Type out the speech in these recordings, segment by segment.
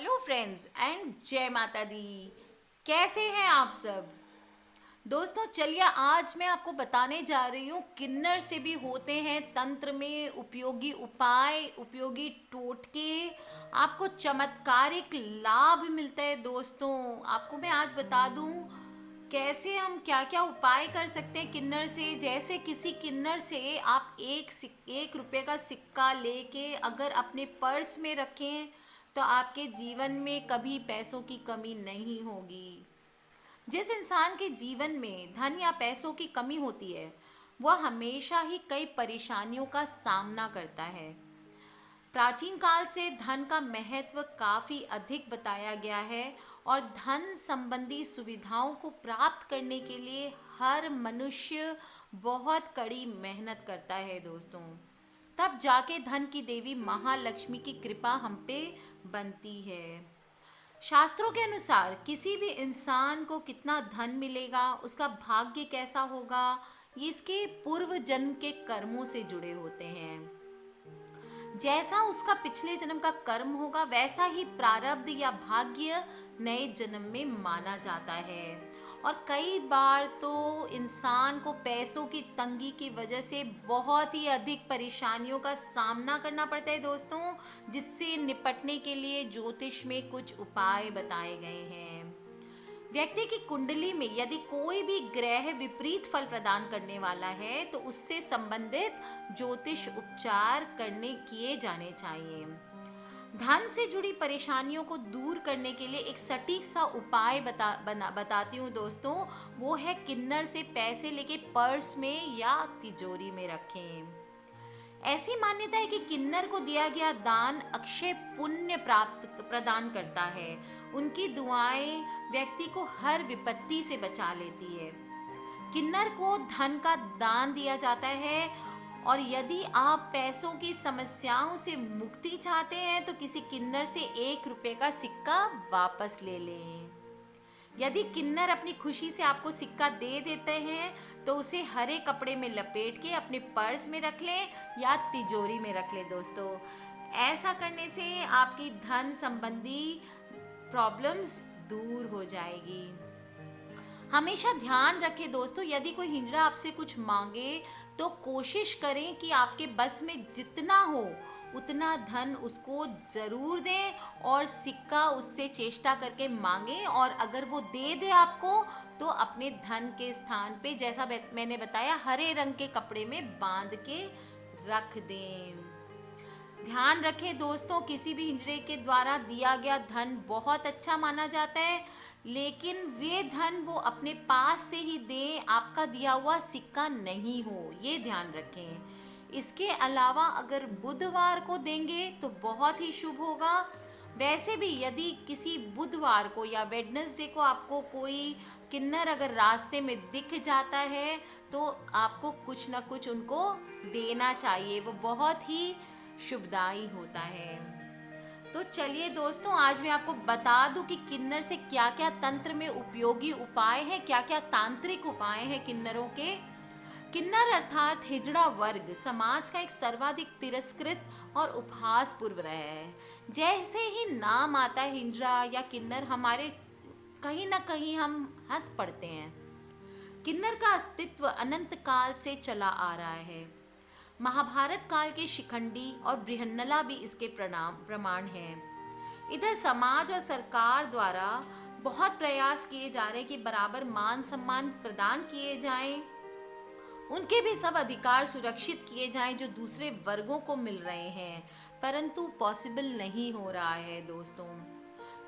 Hello friends and जय माता दी। कैसे हैं आप सब दोस्तों? चलिए आज मैं आपको बताने जा रही हूँ किन्नर से भी होते हैं तंत्र में उपयोगी उपाय, उपयोगी टोटके, आपको चमत्कारिक लाभ मिलता है। दोस्तों आपको मैं आज बता दूँ कैसे हम क्या क्या उपाय कर सकते हैं किन्नर से। जैसे किसी किन्नर से आप एक रुपये का सिक्का लेके अगर अपने पर्स में रखें तो आपके जीवन में कभी पैसों की कमी नहीं होगी। जिस इंसान के जीवन में धन या पैसों की कमी होती है वह हमेशा ही कई परेशानियों का सामना करता है। प्राचीन काल से धन का महत्व काफ़ी अधिक बताया गया है और धन संबंधी सुविधाओं को प्राप्त करने के लिए हर मनुष्य बहुत कड़ी मेहनत करता है दोस्तों। तब जाके धन की देवी महालक्ष्मी की कृपा हम पे बनती है। शास्त्रों के अनुसार किसी भी इंसान को कितना धन मिलेगा, उसका भाग्य कैसा होगा, ये इसके पूर्व जन्म के कर्मों से जुड़े होते हैं। जैसा उसका पिछले जन्म का कर्म होगा वैसा ही प्रारब्ध या भाग्य नए जन्म में माना जाता है। और कई बार तो इंसान को पैसों की तंगी की वजह से बहुत ही अधिक परेशानियों का सामना करना पड़ता है दोस्तों, जिससे निपटने के लिए ज्योतिष में कुछ उपाय बताए गए हैं। व्यक्ति की कुंडली में यदि कोई भी ग्रह विपरीत फल प्रदान करने वाला है तो उससे संबंधित ज्योतिष उपचार करने किए जाने चाहिए। धन से जुड़ी परेशानियों को दूर करने के लिए एक सटीक सा उपाय बताती हूँ दोस्तों। वो है किन्नर से पैसे लेके पर्स में या तिजोरी में रखें। ऐसी मान्यता है कि किन्नर को दिया गया दान अक्षय पुण्य प्राप्त प्रदान करता है। उनकी दुआएं व्यक्ति को हर विपत्ति से बचा लेती है। किन्नर को धन का दान दिया जाता है और यदि आप पैसों की समस्याओं से मुक्ति चाहते हैं तो किसी किन्नर से 1 रुपये का सिक्का वापस ले लें। यदि किन्नर अपनी खुशी से आपको सिक्का दे देते हैं तो उसे हरे कपड़े में लपेट के अपने पर्स में रख लें या तिजोरी में रख लें दोस्तों। ऐसा करने से आपकी धन संबंधी प्रॉब्लम्स दूर हो जाएगी। हमेशा ध्यान रखें दोस्तों, यदि कोई हिजड़ा आपसे कुछ मांगे तो कोशिश करें कि आपके बस में जितना हो उतना धन उसको ज़रूर दें और सिक्का उससे चेष्टा करके मांगें। और अगर वो दे दे आपको तो अपने धन के स्थान पे जैसा मैंने बताया हरे रंग के कपड़े में बांध के रख दें। ध्यान रखें दोस्तों, किसी भी हिजड़े के द्वारा दिया गया धन बहुत अच्छा माना जाता है, लेकिन वे धन वो अपने पास से ही दें, आपका दिया हुआ सिक्का नहीं हो, ये ध्यान रखें। इसके अलावा अगर बुधवार को देंगे तो बहुत ही शुभ होगा। वैसे भी यदि किसी बुधवार को या वेडनेसडे को आपको कोई किन्नर अगर रास्ते में दिख जाता है तो आपको कुछ ना कुछ उनको देना चाहिए, वो बहुत ही शुभदायी होता है। तो चलिए दोस्तों आज मैं आपको बता दूं कि किन्नर से क्या क्या तंत्र में उपयोगी उपाय है, क्या क्या तांत्रिक उपाय हैं किन्नरों के। किन्नर अर्थात हिजड़ा वर्ग समाज का एक सर्वाधिक तिरस्कृत और उपहास पूर्व रहा है। जैसे ही नाम आता है हिजड़ा या किन्नर, हमारे कहीं ना कहीं हम हंस पड़ते हैं। किन्नर का अस्तित्व अनंत काल से चला आ रहा है। महाभारत काल के शिखंडी और बृहन्नला भी इसके प्रमाण हैं। इधर समाज और सरकार द्वारा बहुत प्रयास किए जा रहे हैं कि बराबर मान सम्मान प्रदान किए जाएं, उनके भी सब अधिकार सुरक्षित किए जाएं जो दूसरे वर्गों को मिल रहे हैं, परंतु पॉसिबल नहीं हो रहा है दोस्तों।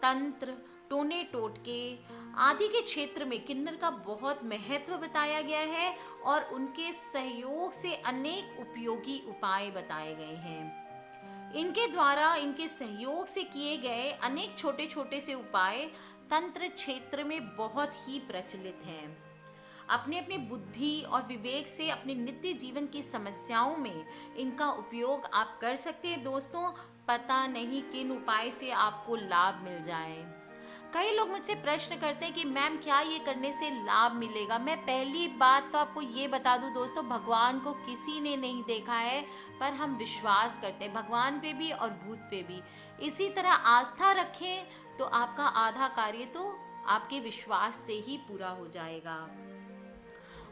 तंत्र, टोने टोटके आदि के क्षेत्र में किन्नर का बहुत महत्व बताया गया है और उनके सहयोग से अनेक उपयोगी उपाय बताए गए हैं। इनके द्वारा, इनके सहयोग से किए गए अनेक छोटे छोटे से उपाय तंत्र क्षेत्र में बहुत ही प्रचलित हैं। अपने अपने बुद्धि और विवेक से अपने नित्य जीवन की समस्याओं में इनका उपयोग आप कर सकते हैं दोस्तों। पता नहीं किन उपाय से आपको लाभ मिल जाए। कई लोग मुझसे प्रश्न करते हैं कि मैम क्या ये करने से लाभ मिलेगा। मैं पहली बात तो आपको ये बता दूं दोस्तों, भगवान को किसी ने नहीं देखा है, पर हम विश्वास करते हैं भगवान पे भी और भूत पे भी। इसी तरह आस्था रखें तो आपका आधा कार्य तो आपके विश्वास से ही पूरा हो जाएगा।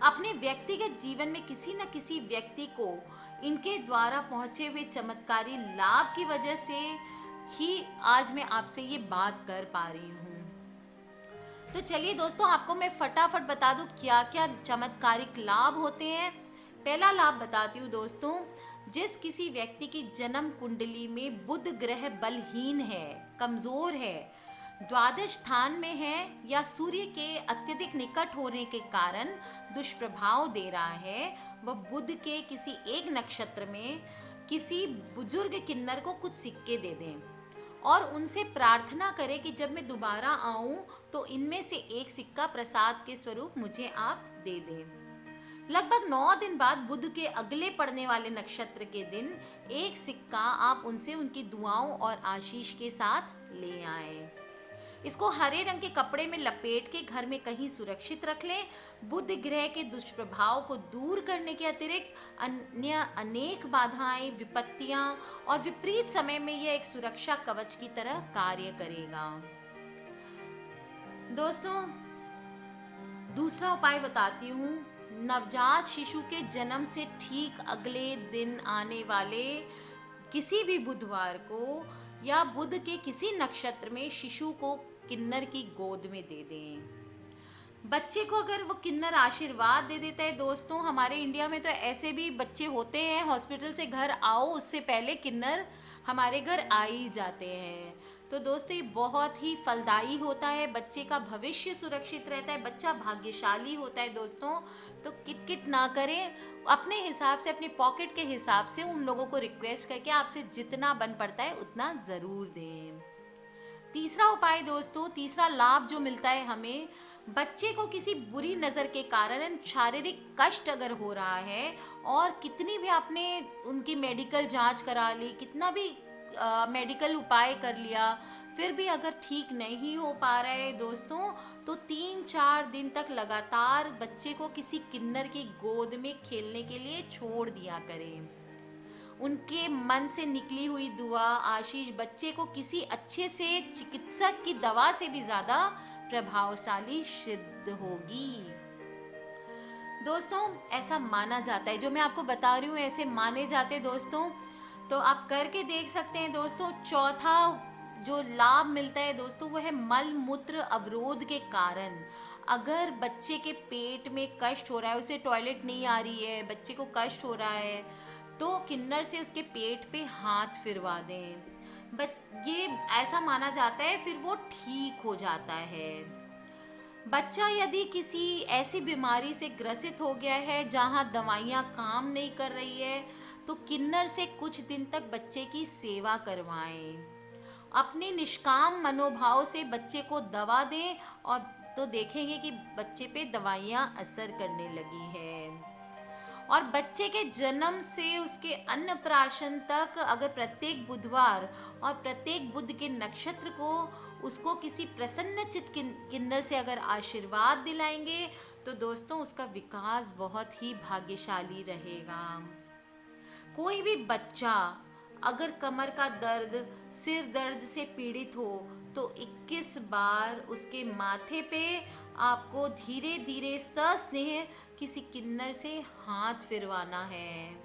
अपने व्यक्तिगत जीवन में किसी न किसी व्यक्ति को इनके द्वारा पहुंचे हुए चमत्कारी लाभ की वजह से ही आज मैं आपसे ये बात कर पा रही हूँ। तो चलिए दोस्तों, आपको मैं फटाफट बता दूं क्या क्या चमत्कारिक लाभ होते हैं। पहला लाभ बताती हूँ दोस्तों, जिस किसी व्यक्ति की जन्म कुंडली में बुध ग्रह बलहीन है, कमजोर है, द्वादश स्थान में है या सूर्य के अत्यधिक निकट होने के कारण दुष्प्रभाव दे रहा है, वह बुध के किसी एक नक्षत्र में किसी बुजुर्ग किन्नर को कुछ सिक्के दे दें और उनसे प्रार्थना करें कि जब मैं दोबारा आऊं तो इनमें से एक सिक्का प्रसाद के स्वरूप मुझे आप दे दें। लगभग 9 दिन बाद बुध के अगले पड़ने वाले नक्षत्र के दिन एक सिक्का आप उनसे उनकी दुआओं और आशीष के साथ ले आए। इसको हरे रंग के कपड़े में लपेट के घर में कहीं सुरक्षित रख लें। बुध ग्रह के दुष्प्रभाव को दूर करने के अतिरिक्त अन्य अनेक बाधाएं, विपत्तियां और विपरीत समय में यह एक सुरक्षा कवच की तरह कार्य करेगा। दोस्तों, दूसरा उपाय बताती हूँ। नवजात शिशु के जन्म से ठीक अगले दिन आने वाले किसी भी बुधवार को या बुध के किसी नक्षत्र में शिशु को किन्नर की गोद में दे दें। बच्चे को अगर वो किन्नर आशीर्वाद दे देता है दोस्तों, हमारे इंडिया में तो ऐसे भी बच्चे होते हैं, हॉस्पिटल से घर आओ उससे पहले किन्नर हमारे घर आ ही जाते हैं। तो दोस्तों ये बहुत ही फलदायी होता है, बच्चे का भविष्य सुरक्षित रहता है, बच्चा भाग्यशाली होता है दोस्तों। तो किट ना करें, अपने हिसाब से, अपने पॉकेट के हिसाब से उन लोगों को रिक्वेस्ट करके आपसे जितना बन पड़ता है उतना ज़रूर दें। तीसरा उपाय दोस्तों, तीसरा लाभ जो मिलता है हमें, बच्चे को किसी बुरी नज़र के कारण शारीरिक कष्ट अगर हो रहा है और कितनी भी आपने उनकी मेडिकल जांच करा ली, कितना भी मेडिकल उपाय कर लिया, फिर भी अगर ठीक नहीं हो पा रहा है दोस्तों, तो 3-4 दिन तक लगातार बच्चे को किसी किन्नर की गोद में खेलने के लिए छोड़ दिया करें। उनके मन से निकली हुई दुआ, आशीष बच्चे को किसी अच्छे से चिकित्सक की दवा से भी ज़्यादा प्रभावशाली सिद्ध होगी। दोस्तों ऐसा माना जाता है, जो मैं आपको बता रही हूँ ऐसे माने जाते हैं दोस्तों, तो आप करके देख सकते हैं दोस्तों। चौथा जो लाभ मिलता है दोस्तों वो है मल मूत्र अवरोध के कारण। अगर बच्चे के पेट में कष्ट हो रहा है, उसे टॉयलेट नहीं आ रही है, बच्चे को कष्ट हो रहा है, तो किन्नर से उसके पेट पे हाथ फिरवा दें। ये ऐसा माना जाता है फिर वो ठीक हो जाता है। बच्चा यदि किसी ऐसी बीमारी से ग्रसित हो गया है जहाँ दवाइयाँ काम नहीं कर रही है, तो किन्नर से कुछ दिन तक बच्चे की सेवा करवाएं। अपने निष्काम मनोभाव से बच्चे को दवा दें और तो देखेंगे कि बच्चे पे दवाइयाँ असर करने लगी है। और बच्चे के जन्म से उसके अन्नप्राशन तक अगर प्रत्येक बुधवार और प्रत्येक बुध के नक्षत्र को उसको किसी प्रसन्नचित्त किन्नर से अगर आशीर्वाद दिलाएंगे तो दोस्तों उसका विकास बहुत ही भाग्यशाली रहेगा। कोई भी बच्चा अगर कमर का दर्द, सिर दर्द से पीड़ित हो तो 21 बार उसके माथे पे आपको धीरे धीरे सस्नेह किसी किन्नर से हाथ फिरवाना है।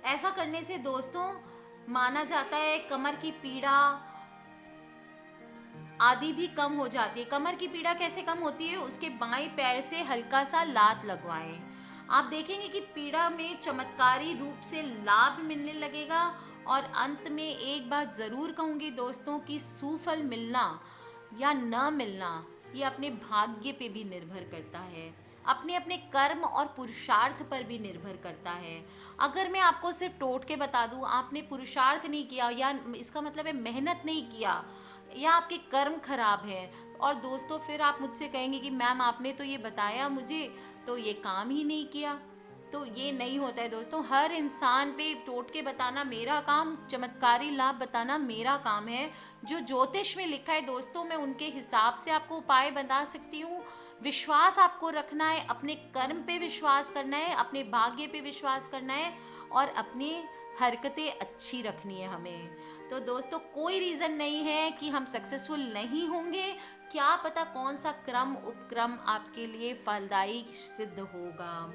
ऐसा करने से दोस्तों माना जाता है कमर की पीड़ा आदि भी कम हो जाती है। कमर की पीड़ा कैसे कम होती है? उसके बाएं पैर से हल्का सा लात लगवाएं। आप देखेंगे कि पीड़ा में चमत्कारी रूप से लाभ मिलने लगेगा। और अंत में एक बात ज़रूर कहूँगी दोस्तों कि सुफल मिलना या न मिलना ये अपने भाग्य पे भी निर्भर करता है, अपने अपने कर्म और पुरुषार्थ पर भी निर्भर करता है। अगर मैं आपको सिर्फ टोट के बता दूँ, आपने पुरुषार्थ नहीं किया या इसका मतलब है मेहनत नहीं किया या आपके कर्म खराब है, और दोस्तों फिर आप मुझसे कहेंगे कि मैम आपने तो ये बताया मुझे तो ये काम ही नहीं किया, तो ये नहीं होता है दोस्तों। हर इंसान पे टोटके बताना मेरा काम, चमत्कारी लाभ बताना मेरा काम है। जो ज्योतिष में लिखा है दोस्तों, मैं उनके हिसाब से आपको उपाय बता सकती हूँ। विश्वास आपको रखना है, अपने कर्म पे विश्वास करना है, अपने भाग्य पे विश्वास करना है और अपनी हरकतें अच्छी रखनी है हमें। तो दोस्तों कोई रीज़न नहीं है कि हम सक्सेसफुल नहीं होंगे। क्या पता कौन सा क्रम उपक्रम आपके लिए फलदायी सिद्ध होगा।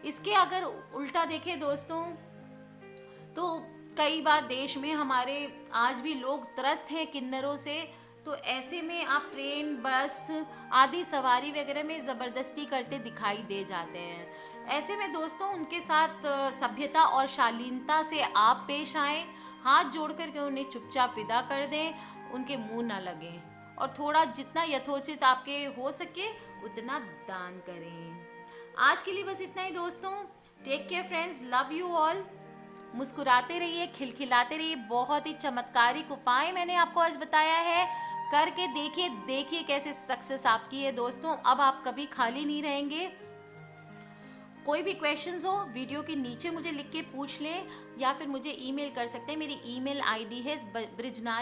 इसके अगर उल्टा देखें दोस्तों, तो कई बार देश में हमारे आज भी लोग त्रस्त हैं किन्नरों से। तो ऐसे में आप ट्रेन, बस आदि सवारी वगैरह में ज़बरदस्ती करते दिखाई दे जाते हैं। ऐसे में दोस्तों उनके साथ सभ्यता और शालीनता से आप पेश आएं, हाथ जोड़ कर के उन्हें चुपचाप विदा कर दें, उनके मुंह ना लगे और थोड़ा जितना यथोचित आपके हो सके उतना दान करें। आज के लिए बस इतना ही दोस्तों। Take care friends, love you all. मुस्कुराते रहिए, खिलखिलाते रहिए। बहुत ही चमत्कारिक उपाय मैंने आपको आज बताया है, करके देखिए, देखिए कैसे सक्सेस आपकी है दोस्तों। अब आप कभी खाली नहीं रहेंगे। कोई भी क्वेश्चंस हो वीडियो के नीचे मुझे लिख के पूछ लें या फिर मुझे ईमेल कर सकते हैं। मेरी ईमेल आईडी है बृजनारी।